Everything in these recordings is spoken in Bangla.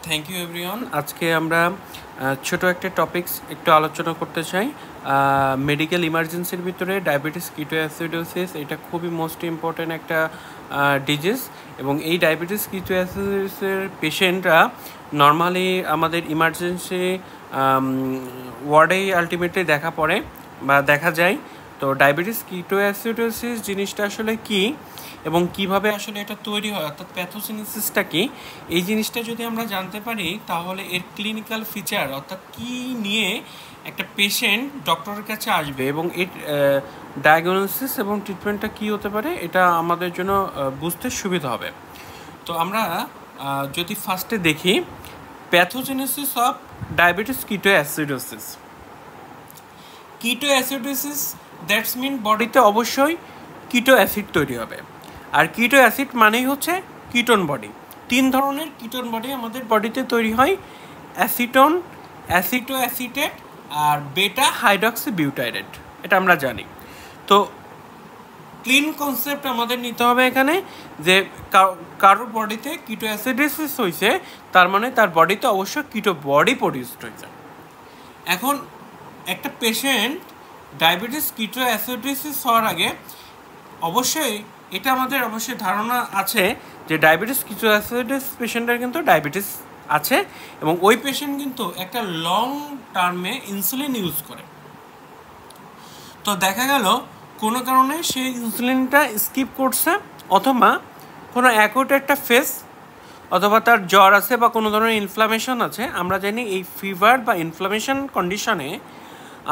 Thank you everyone. আজকে আমরা ছোট একটা টপিকস একটু আলোচনা করতে চাই। মেডিকেল ইমার্জেন্সির ভিতরে ডায়াবেটিস কিটোঅ্যাসিডোসিস এটা খুবই মোস্ট ইম্পর্ট্যান্ট একটা ডিজিজ, এবং এই ডায়াবেটিস কিটোঅ্যাসিডোসিসের পেশেন্টরা নর্মালি আমাদের ইমার্জেন্সি ওয়ার্ডেই আলটিমেটলি দেখা যায়। তো ডায়াবেটিস কিটোঅ্যাসিডোসিস জিনিসটা আসলে কি এবং কিভাবে আসলে এটা তৈরি হয়, অর্থাৎ প্যাথোজেনেসিসটা কি, এই জিনিসটা যদি আমরা জানতে পারি তাহলে এর ক্লিনিক্যাল ফিচার অর্থাৎ কি নিয়ে একটা পেশেন্ট ডক্টরের কাছে আসবে এবং এর ডায়াগনোসিস এবং ট্রিটমেন্টটা কি হতে পারে এটা আমাদের জন্য বুঝতে সুবিধা হবে। তো আমরা যদি ফার্স্টে দেখি pathogenesis of diabetes ketoacidosis. Ketoacidosis that's mean বডিতে অবশ্যই কিটো অ্যাসিড তৈরি হবে, আর কিটো অ্যাসিড মানেই হচ্ছে কিটোন বডি। 3 ধরনের কিটোন বডি আমাদের বডিতে তৈরি হয়, অ্যাসিটোন, অ্যাসিটো অ্যাসিটেট আর বেটা হাইড্রক্সি বিউটাইরেট, এটা আমরা জানি। তো ক্লিন কনসেপ্ট আমাদের নিতে হবে এখানে যে কারোর বডিতে কিটো অ্যাসিডোসিস হয়েছে, তার মানে তার বডিতে অবশ্য কিটো বডি প্রডিউসড হয়েছে। এখন একটা পেশেন্ট ডায়াবেটিস কিটোঅ্যাসিডোসিস হওয়ার আগে অবশ্যই এটা আমাদের অবশ্যই ধারণা আছে যে ডায়াবেটিস কিটোঅ্যাসিডোসিস পেশেন্টের কিন্তু ডায়াবেটিস আছে, এবং ওই পেশেন্ট কিন্তু একটা লং টার্মে ইনসুলিন ইউজ করে। তো দেখা গেল কোনো কারণে সে ইনসুলিনটা স্কিপ করছে, অথবা কোনো অ্যাকুট একটা ফেস, অথবা তার জ্বর আছে বা কোনো ধরনের ইনফ্লামেশন আছে। আমরা জানি এই ফিভার বা ইনফ্লামেশন কন্ডিশনে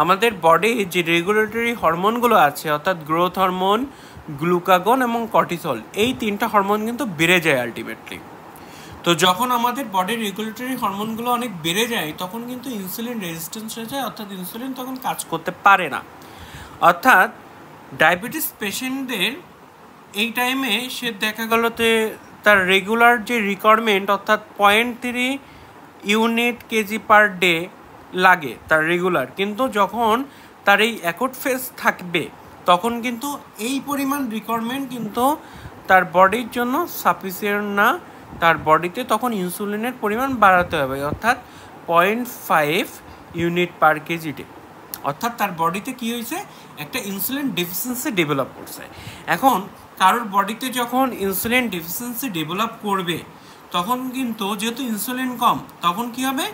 আমাদের বডি যে রেগুলেটরি হরমোনগুলো আছে, অর্থাৎ গ্রোথ হরমোন, গ্লুকাগন এবং কর্টিসল, এই 3টা হরমোন কিন্তু বেড়ে যায় আলটিমেটলি। তো যখন আমাদের বডির রেগুলেটরি হরমোনগুলো অনেক বেড়ে যায় তখন কিন্তু ইনসুলিন রেজিস্ট্যান্স হয়ে যায়, অর্থাৎ ইনসুলিন তখন কাজ করতে পারে না। অর্থাৎ ডায়াবেটিস পেশেন্টদের এই টাইমে সে দেখা গেল যে তার রেগুলার যে রিকোয়ারমেন্ট অর্থাৎ 0.3 ইউনিট কেজি পার ডে লাগে তার রেগুলার, কিন্তু যখন তার এই অ্যাকুট ফেজ থাকবে তখন কিন্তু এই পরিমাণ রিকোয়ারমেন্ট কিন্তু তার বডির জন্য সাফিসিয়েন্ট না, তার বডিতে তখন ইনসুলিনের পরিমাণ বাড়াতে হবে, অর্থাৎ 0.5 ইউনিট পার কেজি ডে। অর্থাৎ তার বডিতে কী হয়েছে, একটা ইনসুলিন ডেফিসিয়েন্সি ডেভেলপ করছে। এখন কারোর বডিতে যখন ইনসুলিন ডেফিসিয়েন্সি ডেভেলপ করবে তখন কিন্তু যেহেতু ইনসুলিন কম, তখন কি হবে,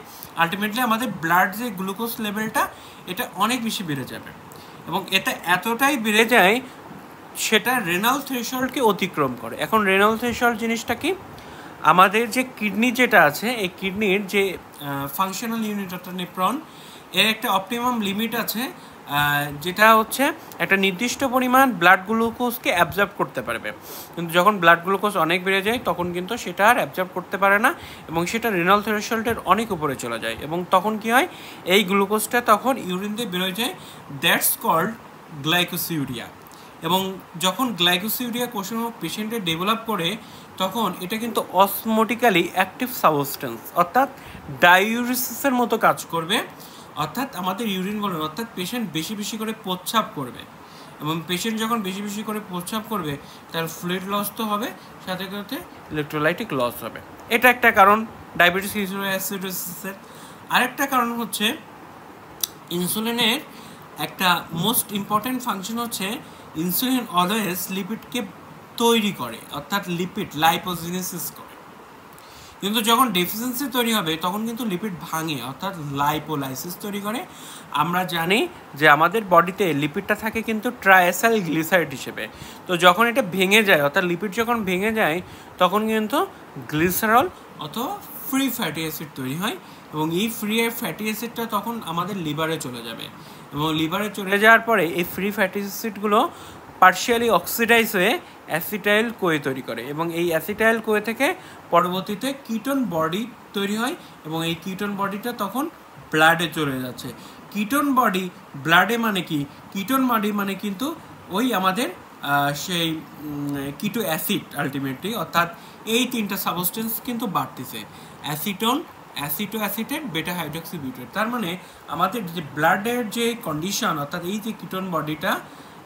আলটিমেটলি আমাদের ব্লাড যে গ্লুকোজ লেভেলটা এটা অনেক বেশি বেড়ে যাবে, এবং এটা এতটাই বেড়ে যায় সেটা রেনাল থ্রেশহোল্ডকে অতিক্রম করে। এখন রেনাল থ্রেশহোল্ড জিনিসটা কি, আমাদের যে কিডনি যেটা আছে, এই কিডনির যে ফাংশনাল ইউনিট অর্থাৎ নেফ্রন, এর একটা অপটিমাম লিমিট আছে, যেটা হচ্ছে একটা নির্দিষ্ট পরিমাণ ব্লাড গ্লুকোজকে অ্যাবজর্ব করতে পারবে, কিন্তু যখন ব্লাড গ্লুকোজ অনেক বেড়ে যায় তখন কিন্তু সেটা আর অ্যাবজর্ব করতে পারে না, এবং সেটা রেনাল থ্রেশহোল্ডের অনেক উপরে চলে যায়, এবং তখন কি হয়, এই গ্লুকোজটা তখন ইউরিন দিয়ে বেরোয় যায়, দ্যাটস কল্ড গ্লাইকোসিউরিয়া। এবং যখন গ্লাইকোসিউরিয়া কোষের পেশেন্টের ডেভেলপ করে তখন এটা কিন্তু অসমোটিক্যালি অ্যাক্টিভ সাবস্টেন্স অর্থাৎ ডাইউরেসিসের মতো কাজ করবে, অর্থাৎ আমাদের ইউরিন বলে, অর্থাৎ পেশেন্ট বেশি বেশি করে প্রস্রাব করবে, এবং পেশেন্ট যখন বেশি বেশি করে প্রস্রাব করবে তার ফ্লুইড লস তো হবে, সাথে সাথে ইলেকট্রোলাইটিক লস হবে। এটা একটা কারণ ডায়াবেটিস কিটোঅ্যাসিডোসিসের। আরেকটা কারণ হচ্ছে ইনসুলিনের একটা মোস্ট ইম্পর্ট্যান্ট ফাংশন হচ্ছে ইনসুলিন অলওয়েজ লিপিডকে তৈরি করে, অর্থাৎ লিপিড লাইপোজেনেসিস করে, কিন্তু যখন ডেফিসিয়েন্সি তৈরি হবে তখন কিন্তু লিপিড ভাঙে, অর্থাৎ লাইপোলাইসিস তৈরি করে। আমরা জানি যে আমাদের বডিতে লিপিডটা থাকে কিন্তু ট্রাইএসাইল গ্লিসারাইড হিসেবে, তো যখন এটা ভেঙে যায় অর্থাৎ লিপিড যখন ভেঙে যায় তখন কিন্তু গ্লিসারল অথবা ফ্রি ফ্যাটি অ্যাসিড তৈরি হয়, এবং এই ফ্রি ফ্যাটি অ্যাসিডটা তখন আমাদের লিভারে চলে যাবে, এবং লিভারে চলে যাওয়ার পরে এই ফ্রি ফ্যাটি অ্যাসিডগুলো পার্শিয়ালি অক্সিডাইজ হয়ে অ্যাসিটাইল কোয়ে তৈরি করে, এবং এই অ্যাসিটাইল কোয়ে থেকে পরবর্তীতে কিটোন বডি তৈরি হয়, এবং এই কিটোন বডিটা তখন ব্লাডে চলে যাচ্ছে। কিটোন বডি ব্লাডে মানে কি, কিটোন বডি মানে কিন্তু ওই আমাদের সেই কিটো অ্যাসিড আলটিমেটলি, অর্থাৎ এই 3টা সাবস্টেন্স কিন্তু বাড়তেছে, অ্যাসিটোন, অ্যাসিটো অ্যাসিটেট, বেটা হাইড্রক্সি বিউটেট। তার মানে আমাদের যে ব্লাডের যে কন্ডিশন অর্থাৎ এই যে কিটোন বডিটা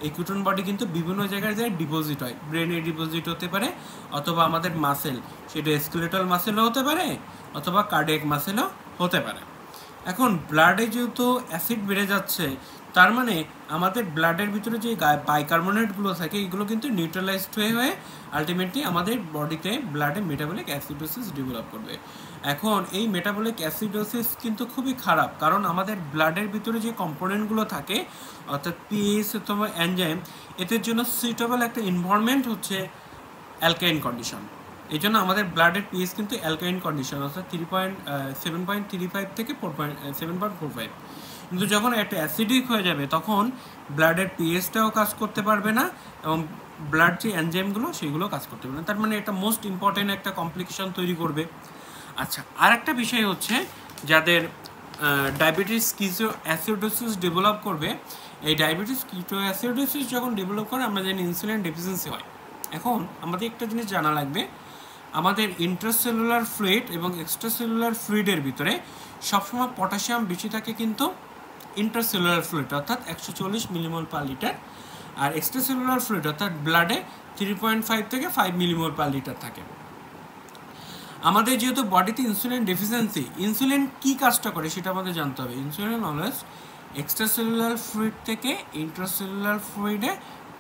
এই কিটোন বডি কিন্তু বিভিন্ন জায়গায় যায় ডিপোজিট হয়, ব্রেনে ডিপোজিট হতে পারে, অথবা আমাদের মাসেল, সেটা স্কেলেটাল মাসেলও হতে পারে, অথবা কার্ডিয়াক মাসেলও হতে পারে। এখন ব্লাডে যেহেতু অ্যাসিড বেড়ে যাচ্ছে, তার মানে আমাদের ব্লাডের ভিতরে যে বাইকার্বনেটগুলো থাকে এগুলো কিন্তু নিউট্রালাইজড হয়ে আলটিমেটলি আমাদের বডিতে ব্লাডে মেটাবলিক অ্যাসিডোসিস ডেভেলপ করবে। এখন এই মেটাবলিক অ্যাসিডোসিস কিন্তু খুবই খারাপ, কারণ আমাদের ব্লাডের ভিতরে যে কম্পোনেন্টগুলো থাকে অর্থাৎ পিএইচ অথবা এনজাইম, এদের জন্য সুইটেবল একটা এনভায়রনমেন্ট হচ্ছে অ্যালকাইন কন্ডিশন। এই জন্য আমাদের ব্লাডের পিএইচ কিন্তু অ্যালকাইন কন্ডিশন, অর্থাৎ 7.35 থেকে 7.45। কিন্তু যখন একটা অ্যাসিডিক হয়ে যাবে তখন ব্লাডের পিএইচটাও কাজ করতে পারবে না, এবং ব্লাড যে এনজাইমগুলো সেগুলো কাজ করতে পারবে না। তার মানে এটা মোস্ট ইম্পর্টেন্ট একটা কমপ্লিকেশন তৈরি করবে। আচ্ছা, আর একটা বিষয় হচ্ছে যাদের ডায়াবেটিস কিটো অ্যাসিডোসিস ডেভেলপ করবে, এই ডায়াবেটিস কিটো অ্যাসিডোসিস যখন ডেভেলপ করে আমরা জানি ইনসুলিন ডেফিসিয়েন্সি হয়। এখন আমাদের একটা জিনিস জানা লাগবে, আমাদের ইন্ট্রাসেলুলার ফ্লুইড এবং এক্সট্রাসেলুলার ফ্লুইডের ভিতরে সবসময় পটাশিয়াম বেশি থাকে কিন্তু ইন্ট্রাসেলুলার ফ্লুইড অর্থাৎ 140 মিলিমোল পার লিটার, আর এক্সট্রাসেলুলার ফ্লুইড অর্থাৎ ব্লাডে 3.5 থেকে 5 মিলিমোল পার লিটার থাকে। আমাদের যেহেতু বডিতে ইনসুলিন ডেফিসিয়েন্সি, ইনসুলিন কী কাজটা করে সেটা আমাদের জানতে হবে। ইনসুলিন অলওয়েজ এক্সট্রাসেলুলার ফ্লুইড থেকে ইন্ট্রাসেলুলার ফ্লুইডে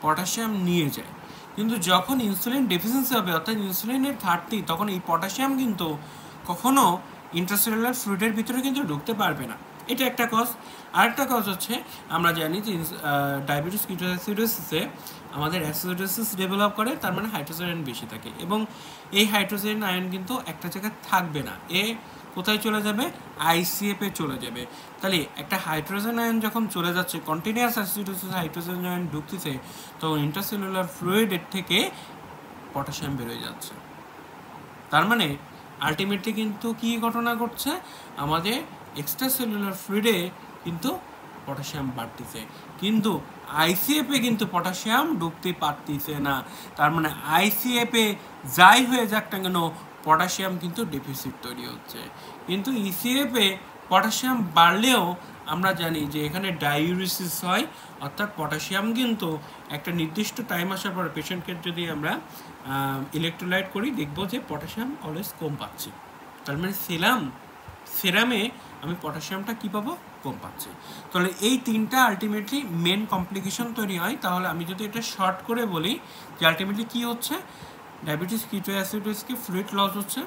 পটাশিয়াম নিয়ে যায়, কিন্তু যখন ইনসুলিন ডেফিসিয়েন্সি হবে অর্থাৎ ইনসুলিনের ঘাটতি, তখন এই পটাশিয়াম কিন্তু কখনো ইন্ট্রাসেলুলার ফ্লুইডের ভিতরে কিন্তু ঢুকতে পারবে না। এটা একটা কজ। আরেকটা কজ হচ্ছে আমরা জানি যে ডায়াবেটিস কিটোঅ্যাসিডোসিসে আমাদের অ্যাসিডোসিস ডেভেলপ করে, তার মানে হাইড্রোজেন আয়ন বেশি থাকে, এবং এই হাইড্রোজেন আয়ন কিন্তু একটা জায়গায় থাকবে না, এ কোথায় চলে যাবে, আইসিএফে চলে যাবে। তাহলে একটা হাইড্রোজেন আয়ন যখন চলে যাচ্ছে, কন্টিনিউয়াস অ্যাসিডোসিস হাইড্রোজেন আয়ন ঢুকতেছে, তখন ইন্ট্রাসেলুলার ফ্লুইডের থেকে পটাশিয়াম বেরোয় যাচ্ছে। তার মানে আলটিমেটলি কিন্তু কী ঘটনা ঘটছে, আমাদের এক্সট্রাসেলুলার ফ্লুইডে কিন্তু পটাশিয়াম বাড়তেছে, কিন্তু আইসিএফে কিন্তু পটাশিয়াম ঢুকতে পারতেছে না। তার মানে আইসিএফে যাই হয়ে যাক না কেন পটাশিয়াম কিন্তু ডেফিসিট তৈরি হচ্ছে। কিন্তু ইসিএফে পটাশিয়াম বাড়লেও আমরা জানি যে এখানে ডাইউরেসিস হয়, অর্থাৎ পটাশিয়াম কিন্তু একটা নির্দিষ্ট টাইম আসার পর পেশেন্টকে যদি আমরা ইলেকট্রোলাইট করি দেখবো যে পটাশিয়াম অলওয়েজ কম পাচ্ছি। তার মানে সেরামে আমি পটাশিয়ামটা কী পাবো, কম পাচ্ছি। তাহলে এই তিনটা আলটিমেটলি মেন কমপ্লিকেশন তৈরি হয়। তাহলে আমি যদি এটা শর্ট করে বলি যে আলটিমেটলি কী হচ্ছে, ডায়াবেটিস কিটোঅ্যাসিডোসিসকে ফ্লুইড লস হচ্ছে,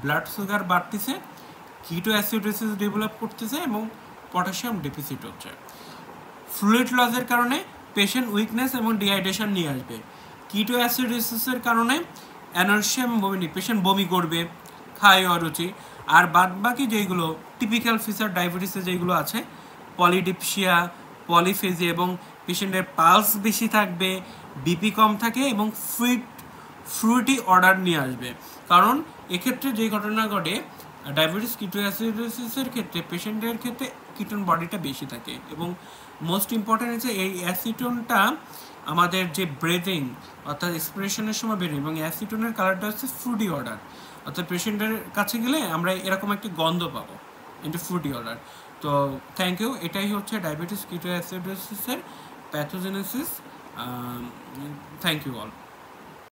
ব্লাড সুগার বাড়তেছে, কিটোঅ্যাসিডোসিস ডেভেলপ করতেছে, এবং পটাশিয়াম ডেফিসিট হচ্ছে। ফ্লুইড লসের কারণে পেশেন্ট উইকনেস এবং ডিহাইড্রেশন নিয়ে আসবে। কিটোঅ্যাসিডোসিসের কারণে অ্যানোরেক্সিয়া এবং বমি, পেশেন্ট বমি করবে, খায় অরুচি। আর বাদবাকি যেগুলো টিপিক্যাল ফিচার ডায়াবেটিসে যেগুলো আছে, পলিডিপসিয়া, পলিফেজি, এবং পেশেন্টের পালস বেশি থাকবে, বিপি কম থাকে, এবং ফ্রুটি অর্ডার নিয়ে আসবে। কারণ এক্ষেত্রে যে ঘটনা ঘটে ডায়াবেটিস কিটোঅ্যাসিডোসিসের ক্ষেত্রে পেশেন্টের ক্ষেত্রে কিটোন বডিটা বেশি থাকে, এবং মোস্ট ইম্পর্টেন্ট হচ্ছে এই অ্যাসিটোনটা আমাদের যে ব্রেথিং অর্থাৎ এক্সপিরেশনের সময় বেরোয়, এবং অ্যাসিটোনের কালারটা হচ্ছে ফ্রুটি অর্ডার, অর্থাৎ পেশেন্টের কাছে গেলে আমরা এরকম একটি গন্ধ পাবো, এটা ফ্রুটি অর্ডার। তো থ্যাংক ইউ। এটাই হচ্ছে ডায়াবেটিস কিটোঅ্যাসিডোসিসের প্যাথোজেনেসিস। Thank you all.